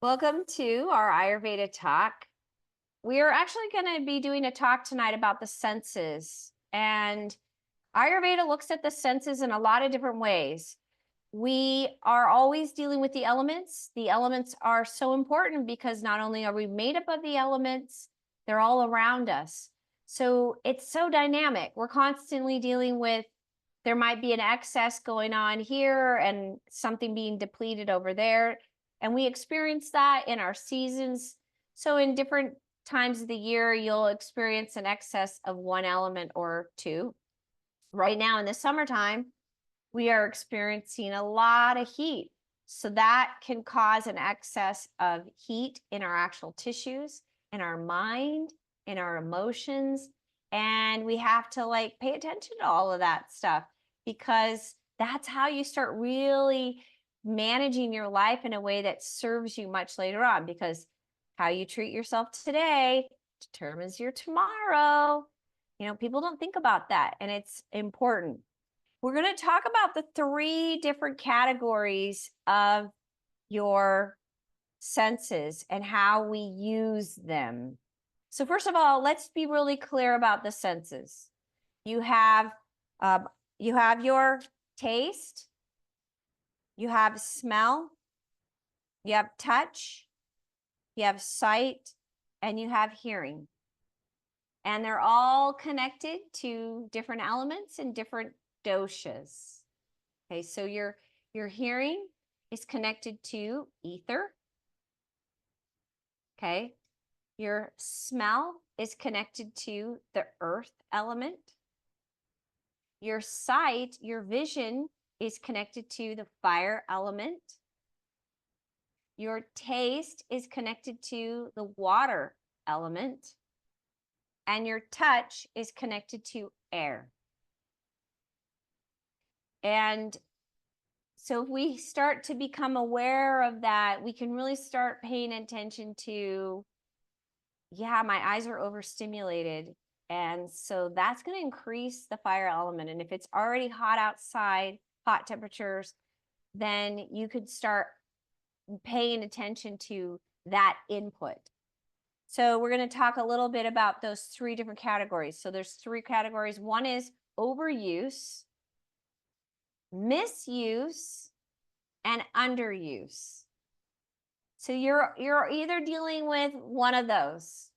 Welcome to our Ayurveda talk. We are actually going to be doing a talk tonight about the senses. And Ayurveda looks at the senses in a lot of different ways. We are always dealing with the elements. The elements are so important because not only are we made up of the elements, they're all around us. So it's so dynamic. We're constantly dealing with, there might be an excess going on here and something being depleted over there. And we experience that in our seasons. So in different times of the year, you'll experience an excess of one element or two. Right now in the summertime, we are experiencing a lot of heat. So that can cause an excess of heat in our actual tissues, in our mind, in our emotions. And we have to pay attention to all of that stuff because that's how you start really managing your life in a way that serves you much later on, because how you treat yourself today determines your tomorrow. People don't think about that, and it's important. We're going to talk about the three different categories of your senses and how we use them. So first of all, let's be really clear about the senses. You have your taste, you have smell, you have touch, you have sight, and you have hearing. And they're all connected to different elements and different doshas. Okay, so your hearing is connected to ether. Okay, your smell is connected to the earth element. Your sight, your vision, is connected to the fire element. Your taste is connected to the water element. And your touch is connected to air. And so if we start to become aware of that, we can really start paying attention to, yeah, my eyes are overstimulated. And so that's going to increase the fire element. And if it's already hot outside, hot temperatures, then you could start paying attention to that input. So we're going to talk a little bit about those three different categories. So there's three categories. One is overuse, misuse, and underuse. So you're either dealing with one of those.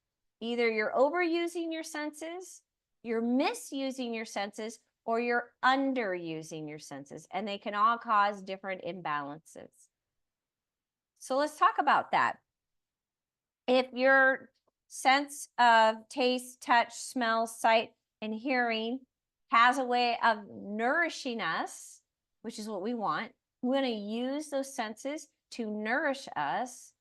Either you're overusing your senses, you're misusing your senses, or you're underusing your senses. And they can all cause different imbalances. So let's talk about that. If your sense of taste, touch, smell, sight, and hearing has a way of nourishing us, which is what we want, we're going to use those senses to nourish us.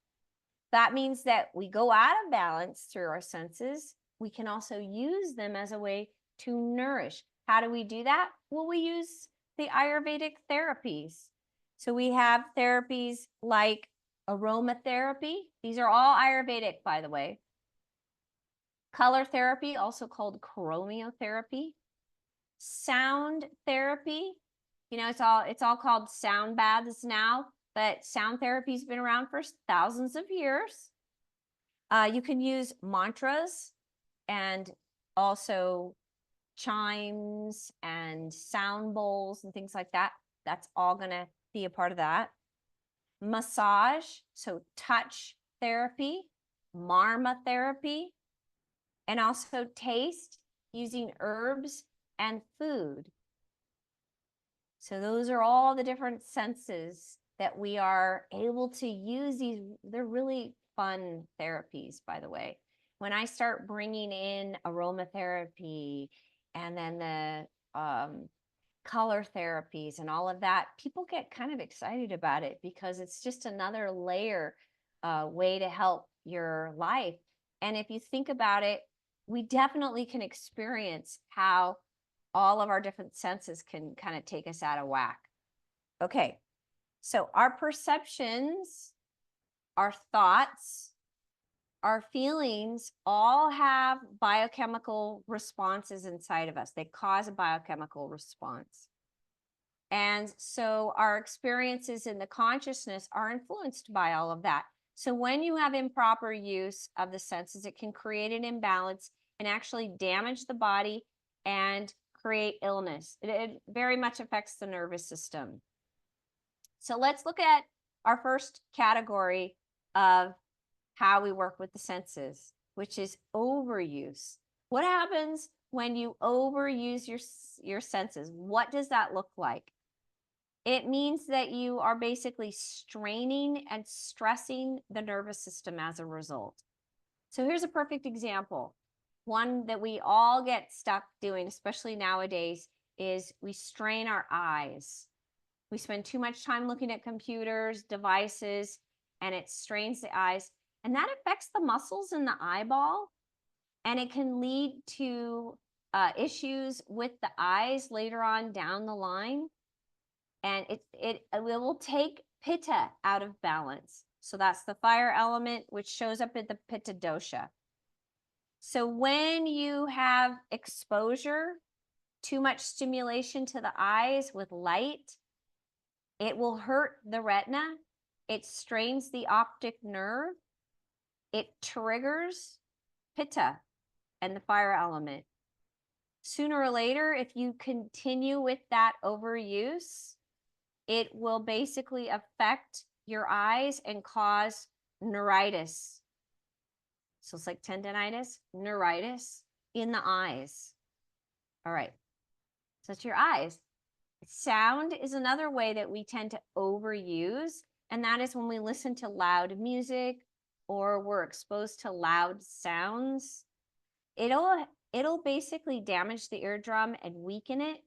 That means that we go out of balance through our senses. We can also use them as a way to nourish. How do we do that? Well, we use the Ayurvedic therapies. So we have therapies like aromatherapy. These are all Ayurvedic, by the way. Color therapy, also called chromotherapy. Sound therapy. It's all called sound baths now, but sound therapy's been around for thousands of years. You can use mantras and also chimes and sound bowls and things like that. That's all going to be a part of that. Massage, so touch therapy, marma therapy, and also taste using herbs and food. So those are all the different senses that we are able to use. They're really fun therapies, by the way. When I start bringing in aromatherapy and then the color therapies and all of that, people get kind of excited about it because it's just another layer way to help your life. And if you think about it, we definitely can experience how all of our different senses can kind of take us out of whack. Okay, so our perceptions, our thoughts, our feelings all have biochemical responses inside of us. They cause a biochemical response. And so our experiences in the consciousness are influenced by all of that. So when you have improper use of the senses, it can create an imbalance and actually damage the body and create illness. It very much affects the nervous system. So let's look at our first category of how we work with the senses, which is overuse. What happens when you overuse your senses? What does that look like? It means that you are basically straining and stressing the nervous system as a result. So here's a perfect example. One that we all get stuck doing, especially nowadays, is we strain our eyes. We spend too much time looking at computers, devices, and it strains the eyes. And that affects the muscles in the eyeball. And it can lead to issues with the eyes later on down the line. And it will take pitta out of balance. So that's the fire element, which shows up in the pitta dosha. So when you have exposure, too much stimulation to the eyes with light, it will hurt the retina. It strains the optic nerve. It triggers pitta and the fire element. Sooner or later, if you continue with that overuse, it will basically affect your eyes and cause neuritis. So it's like tendonitis, neuritis in the eyes. All right. So it's your eyes. Sound is another way that we tend to overuse, and that is when we listen to loud music or we're exposed to loud sounds. It'll basically damage the eardrum and weaken it,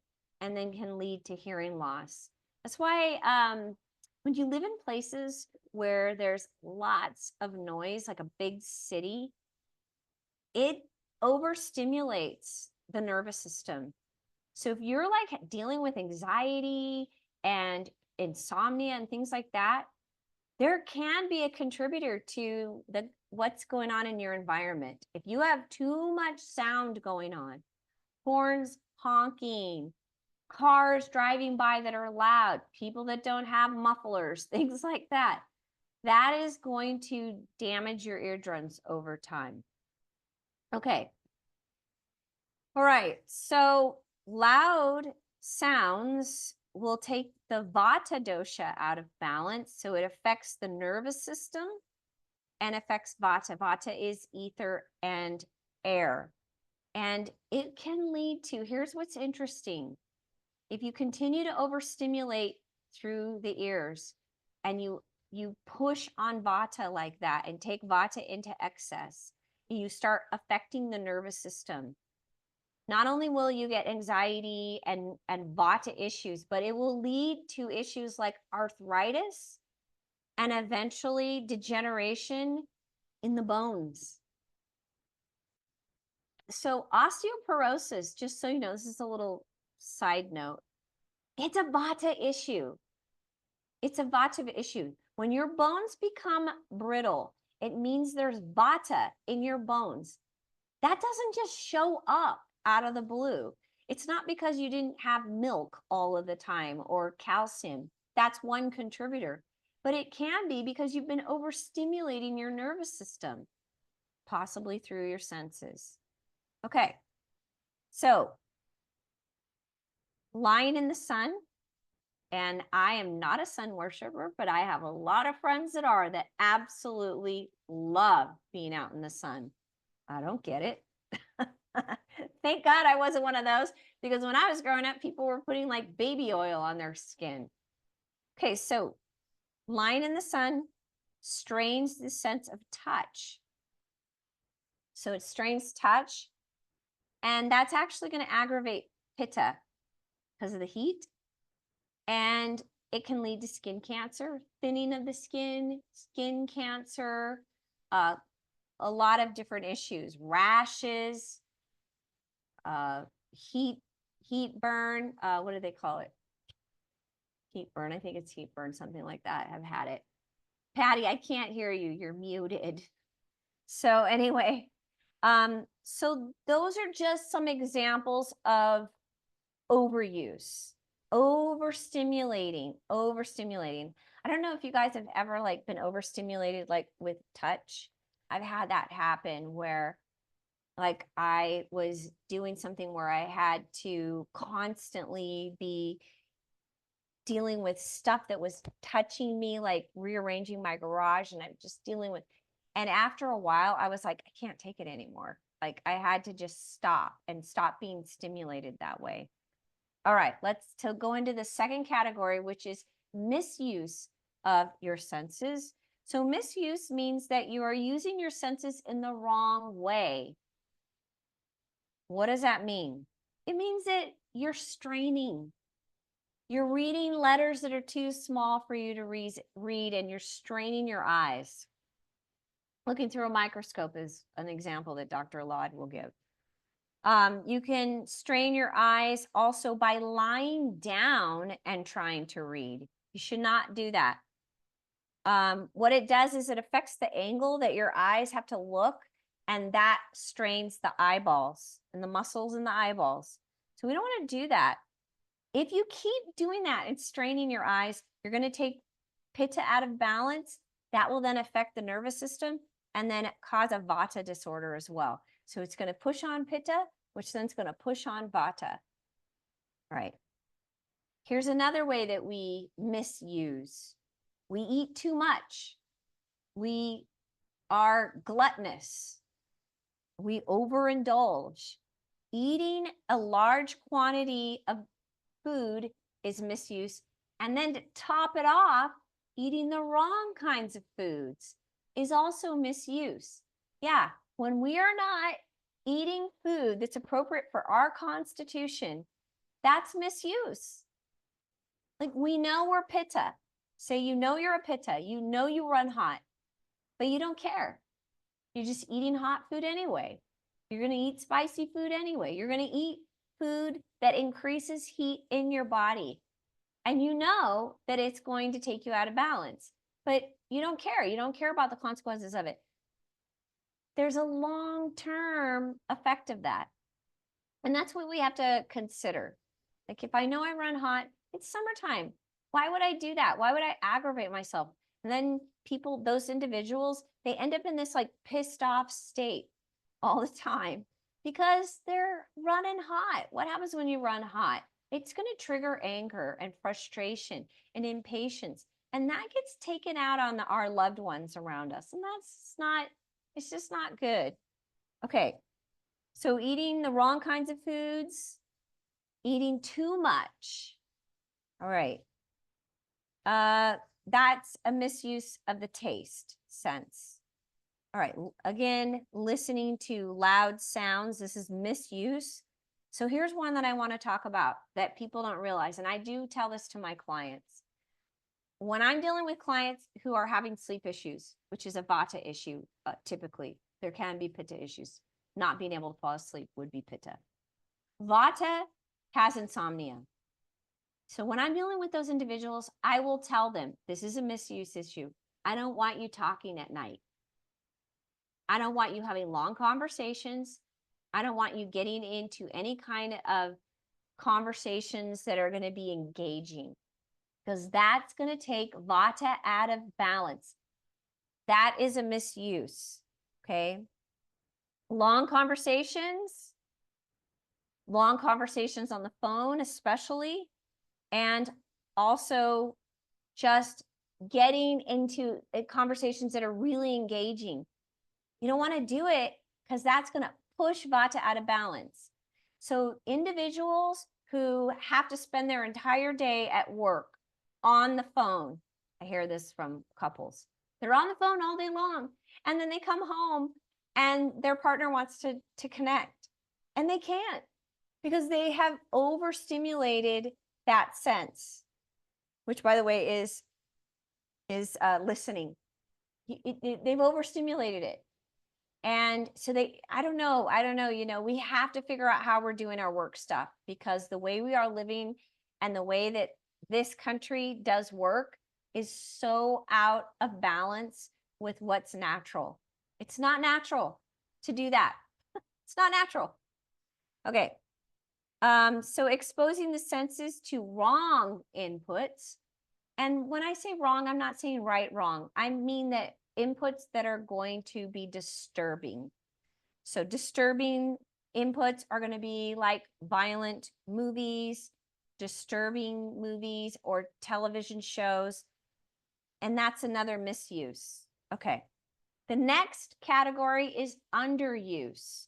and then can lead to hearing loss. That's why when you live in places where there's lots of noise, like a big city, it overstimulates the nervous system. So if you're like dealing with anxiety and insomnia and things like that, there can be a contributor to what's going on in your environment. If you have too much sound going on, horns honking, cars driving by that are loud, people that don't have mufflers, things like that, that is going to damage your eardrums over time. Okay. All right. So loud sounds will take the vata dosha out of balance. So it affects the nervous system and affects vata. Vata is ether and air. And it can lead to, here's what's interesting. If you continue to overstimulate through the ears and you push on vata like that and take vata into excess, you start affecting the nervous system. Not only will you get anxiety and vata issues, but it will lead to issues like arthritis and eventually degeneration in the bones. So osteoporosis, just so you know, this is a little side note, it's a vata issue. It's a vata issue. When your bones become brittle, it means there's vata in your bones. That doesn't just show up out of the blue. It's not because you didn't have milk all of the time or calcium. That's one contributor. But it can be because you've been overstimulating your nervous system, possibly through your senses. Okay, so lying in the sun, and I am not a sun worshiper, but I have a lot of friends that are, that absolutely love being out in the sun. I don't get it. Thank God I wasn't one of those, because when I was growing up, people were putting like baby oil on their skin. Okay, so lying in the sun strains the sense of touch. So it strains touch, and that's actually going to aggravate pitta because of the heat. And it can lead to skin cancer, thinning of the skin cancer, a lot of different issues, rashes, heat burn. What do they call it? Heat burn. I think it's heat burn, something like that. I've had it. Patty, I can't hear you. You're muted. So anyway, so those are just some examples of overuse, overstimulating. I don't know if you guys have ever like been overstimulated, like with touch. I've had that happen where like I was doing something where I had to constantly be dealing with stuff that was touching me, like rearranging my garage, and I'm just dealing with, and after a while I was like, I can't take it anymore. Like I had to just stop and stop being stimulated that way. All right, let's go into the second category, which is misuse of your senses. So misuse means that you are using your senses in the wrong way. What does that mean? It means that you're straining. You're reading letters that are too small for you to read, and you're straining your eyes. Looking through a microscope is an example that Dr. Laud will give. You can strain your eyes also by lying down and trying to read. You should not do that. What it does is it affects the angle that your eyes have to look, and that strains the eyeballs and the muscles in the eyeballs. So we don't want to do that. If you keep doing that and straining your eyes, you're going to take pitta out of balance. That will then affect the nervous system and then cause a vata disorder as well. So it's going to push on pitta, which then is going to push on vata. All right. Here's another way that we misuse. We eat too much. We are gluttonous. We overindulge. Eating a large quantity of food is misuse. And then to top it off, eating the wrong kinds of foods is also misuse. Yeah, when we are not eating food that's appropriate for our constitution, that's misuse. Like we know we're pitta. Say you know you're a pitta, you know you run hot, but you don't care. You're just eating hot food anyway. You're going to eat spicy food anyway. You're going to eat food that increases heat in your body. And you know that it's going to take you out of balance, but you don't care. You don't care about the consequences of it. There's a long-term effect of that. And that's what we have to consider. Like if I know I run hot, it's summertime. Why would I do that? Why would I aggravate myself? And then people, those individuals, they end up in this like pissed off state all the time because they're running hot. What happens when you run hot? It's going to trigger anger and frustration and impatience. And that gets taken out on our loved ones around us. And that's not, it's just not good. Okay. So eating the wrong kinds of foods, eating too much. All right. That's a misuse of the taste sense. All right. Again, listening to loud sounds. This is misuse. So here's one that I want to talk about that people don't realize. And I do tell this to my clients. When I'm dealing with clients who are having sleep issues, which is a vata issue, typically, there can be pitta issues. Not being able to fall asleep would be pitta. Vata has insomnia. So when I'm dealing with those individuals, I will tell them, this is a misuse issue. I don't want you talking at night. I don't want you having long conversations. I don't want you getting into any kind of conversations that are going to be engaging, because that's going to take vata out of balance. That is a misuse. Okay. Long conversations on the phone, especially, and also just getting into conversations that are really engaging. You don't want to do it because that's going to push vata out of balance. So individuals who have to spend their entire day at work on the phone, I hear this from couples, they're on the phone all day long, and then they come home and their partner wants to connect, and they can't because they have overstimulated that sense, which, by the way, is listening. They've overstimulated it. And so I don't know, we have to figure out how we're doing our work stuff, because the way we are living and the way that this country does work is so out of balance with what's natural. It's not natural to do that. It's not natural. Okay. So exposing the senses to wrong inputs And when I say wrong, I'm not saying right, wrong. I mean that inputs that are going to be disturbing. So disturbing inputs are going to be like violent movies, disturbing movies, or television shows. And that's another misuse. Okay. The next category is underuse.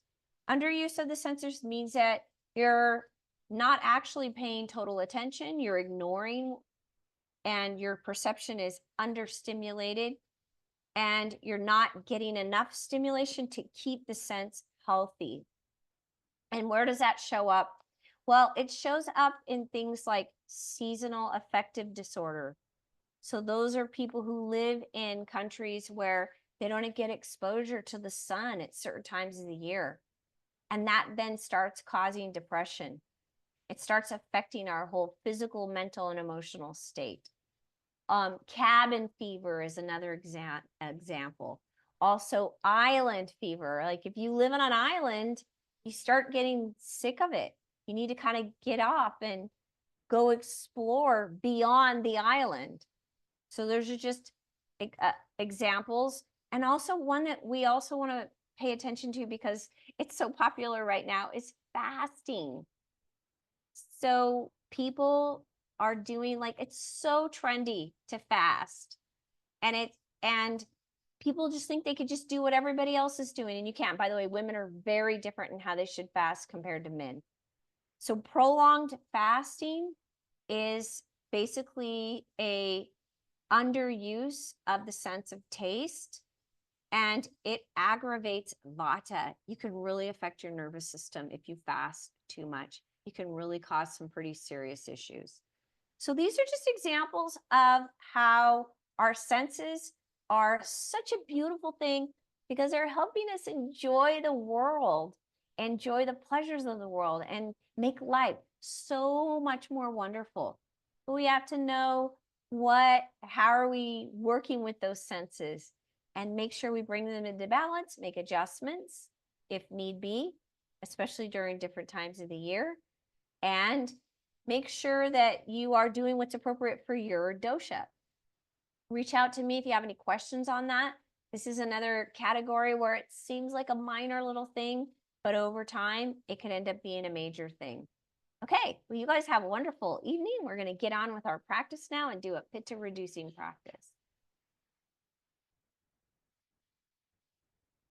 Underuse of the sensors means that you're not actually paying total attention, you're ignoring, and your perception is understimulated, and you're not getting enough stimulation to keep the sense healthy. And where does that show up? Well, it shows up in things like seasonal affective disorder. So those are people who live in countries where they don't get exposure to the sun at certain times of the year. And that then starts causing depression. It starts affecting our whole physical, mental, and emotional state. Cabin fever is another example. Also, island fever. Like if you live on an island, you start getting sick of it. You need to kind of get off and go explore beyond the island. So there's just examples. And also one that we also want to pay attention to because it's so popular right now is fasting. So people are doing, like, it's so trendy to fast. And people just think they could just do what everybody else is doing, and you can't. By the way, women are very different in how they should fast compared to men. So prolonged fasting is basically a underuse of the sense of taste, and it aggravates vata. You can really affect your nervous system if you fast too much. You can really cause some pretty serious issues. So these are just examples of how our senses are such a beautiful thing because they're helping us enjoy the world, enjoy the pleasures of the world, and make life so much more wonderful. But we have to know how are we working with those senses and make sure we bring them into balance, make adjustments if need be, especially during different times of the year, and make sure that you are doing what's appropriate for your dosha. Reach out to me if you have any questions on that. This is another category where it seems like a minor little thing, but over time, it could end up being a major thing. Okay, well, you guys have a wonderful evening. We're going to get on with our practice now and do a pitta reducing practice.